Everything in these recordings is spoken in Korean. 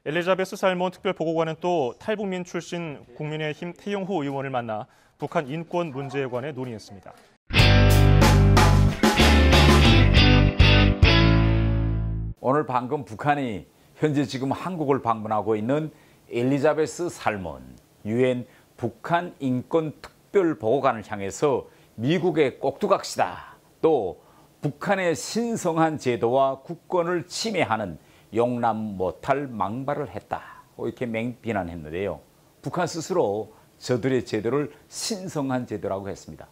엘리자베스 살몬 특별보고관은 또 탈북민 출신 국민의힘 태영호 의원을 만나 북한 인권 문제에 관해 논의했습니다. 오늘 방금 북한이 현재 지금 한국을 방문하고 있는 엘리자베스 살몬 유엔 북한 인권 특별보고관을 향해서 미국의 꼭두각시다, 또 북한의 신성한 제도와 국권을 침해하는 용납 못할 망발을 했다, 이렇게 맹비난했는데요. 북한 스스로 저들의 제도를 신성한 제도라고 했습니다.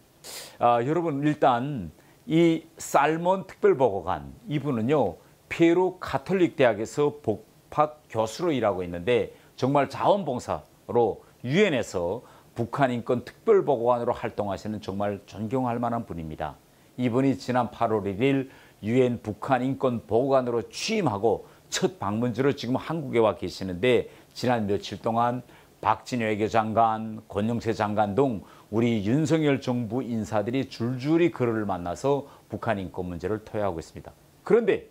여러분, 일단 이 살몬 특별보고관, 이분은요 페루 가톨릭 대학에서 복학 교수로 일하고 있는데 정말 자원봉사로 유엔에서 북한 인권 특별보고관으로 활동하시는 정말 존경할 만한 분입니다. 이분이 지난 8월 1일 유엔 북한 인권 보고관으로 취임하고 첫 방문지로 지금 한국에 와 계시는데, 지난 며칠 동안 박진희 외교장관, 권영세 장관 등 우리 윤석열 정부 인사들이 줄줄이 그를 만나서 북한 인권 문제를 토해하고 있습니다. 그런데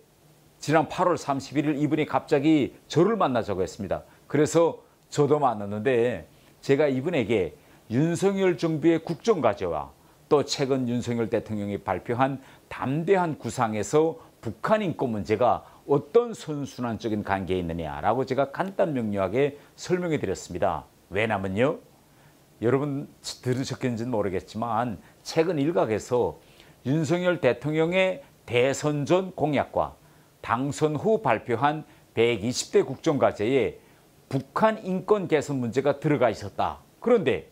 지난 8월 31일 이분이 갑자기 저를 만나자고 했습니다. 그래서 저도 만났는데, 제가 이분에게 윤석열 정부의 국정과제와 또 최근 윤석열 대통령이 발표한 담대한 구상에서 북한 인권 문제가 어떤 선순환적인 관계에 있느냐라고 제가 간단 명료하게 설명해 드렸습니다. 왜냐면요, 여러분 들으셨겠는지는 모르겠지만 최근 일각에서 윤석열 대통령의 대선 전 공약과 당선 후 발표한 120대 국정과제에 북한 인권 개선 문제가 들어가 있었다. 그런데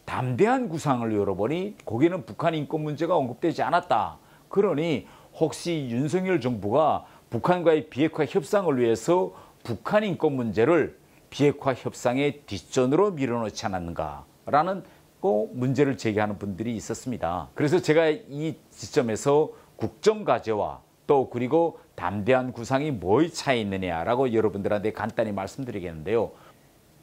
담대한 구상을 열어보니 거기는 북한 인권 문제가 언급되지 않았다. 그러니 혹시 윤석열 정부가 북한과의 비핵화 협상을 위해서 북한 인권 문제를 비핵화 협상의 뒷전으로 밀어넣지 않았는가라는 문제를 제기하는 분들이 있었습니다. 그래서 제가 이 지점에서 국정과제와 또 그리고 담대한 구상이 뭐의 차이 있느냐라고 여러분들한테 간단히 말씀드리겠는데요.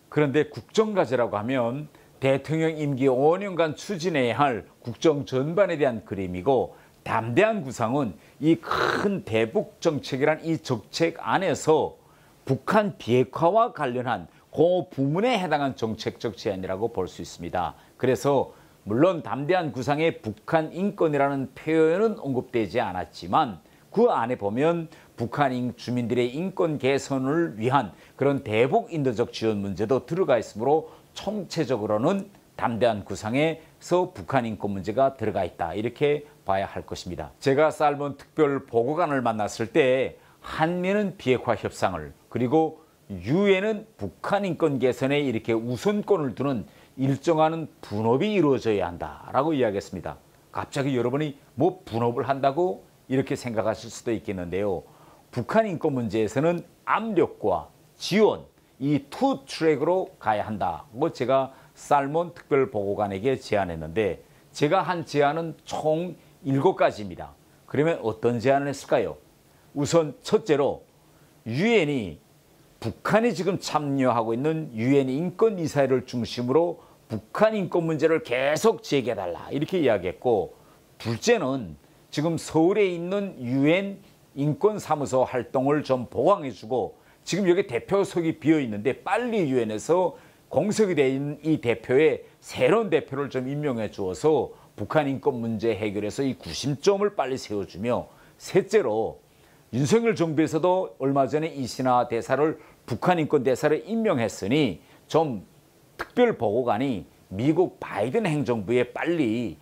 그런데 국정과제라고 하면 대통령 임기 5년간 추진해야 할 국정 전반에 대한 그림이고, 담대한 구상은 이 큰 대북 정책이란 이 정책 안에서 북한 비핵화와 관련한 그 부문에 해당한 정책적 제안이라고 볼 수 있습니다. 그래서 물론 담대한 구상에 북한 인권이라는 표현은 언급되지 않았지만 그 안에 보면 북한 주민들의 인권 개선을 위한 그런 대북 인도적 지원 문제도 들어가 있으므로 총체적으로는 담대한 구상에서 북한 인권 문제가 들어가 있다, 이렇게 봐야 할 것입니다. 제가 살몬 특별 보고관을 만났을 때 한미는 비핵화 협상을, 그리고 유엔은 북한 인권 개선에 이렇게 우선권을 두는 일정한 분업이 이루어져야 한다라고 이야기했습니다. 갑자기 여러분이 뭐 분업을 한다고 이렇게 생각하실 수도 있겠는데요. 북한 인권 문제에서는 압력과 지원, 이 투 트랙으로 가야 한다고 제가 살몬 특별보고관에게 제안했는데, 제가 한 제안은 총 7가지입니다. 그러면 어떤 제안을 했을까요? 우선 첫째로 유엔이 북한이 지금 참여하고 있는 유엔 인권이사회를 중심으로 북한 인권 문제를 계속 제기해달라, 이렇게 이야기했고, 둘째는 지금 서울에 있는 유엔 인권사무소 활동을 좀 보강해주고, 지금 여기 대표석이 비어있는데 빨리 유엔에서 공석이 돼 있는 이 대표에 새로운 대표를 좀 임명해 주어서 북한 인권 문제 해결에서 이 구심점을 빨리 세워주며, 셋째로 윤석열 정부에서도 얼마 전에 이신하 대사를 북한 인권 대사를 임명했으니 좀 특별보고관이 미국 바이든 행정부에 빨리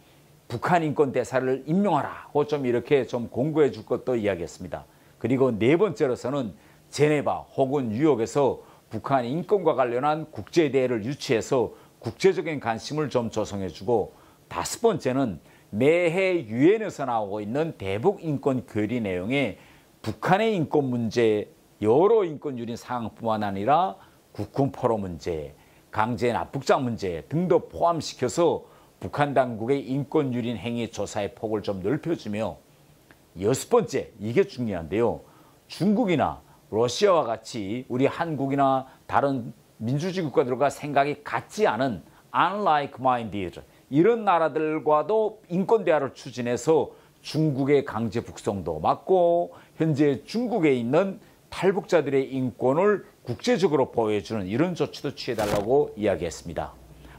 북한 인권 대사를 임명하라고 좀 이렇게 좀 공고해 줄 것도 이야기했습니다. 그리고 네 번째로서는 제네바 혹은 뉴욕에서 북한 인권과 관련한 국제대회를 유치해서 국제적인 관심을 좀 조성해주고, 다섯 번째는 매해 유엔에서 나오고 있는 대북 인권 교리 내용에 북한의 인권 문제, 여러 인권 유린 상황뿐만 아니라 국군 포로 문제, 강제 납북자 문제 등도 포함시켜서 북한 당국의 인권 유린 행위 조사의 폭을 좀 넓혀주며, 여섯 번째, 이게 중요한데요. 중국이나 러시아와 같이 우리 한국이나 다른 민주주의 국가들과 생각이 같지 않은 unlike-minded 이런 나라들과도 인권 대화를 추진해서 중국의 강제 북송도 막고, 현재 중국에 있는 탈북자들의 인권을 국제적으로 보호해주는 이런 조치도 취해달라고 이야기했습니다.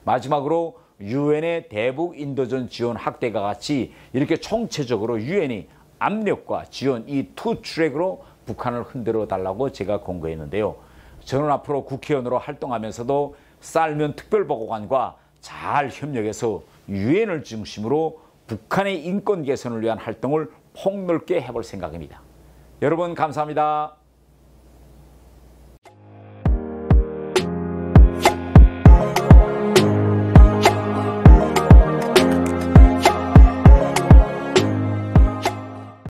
마지막으로 유엔의 대북 인도전 지원 확대가 같이 이렇게 총체적으로 유엔이 압력과 지원 이 투 트랙으로 북한을 흔들어 달라고 제가 공고했는데요. 저는 앞으로 국회의원으로 활동하면서도 쌀면 특별보고관과 잘 협력해서 유엔을 중심으로 북한의 인권 개선을 위한 활동을 폭넓게 해볼 생각입니다. 여러분 감사합니다.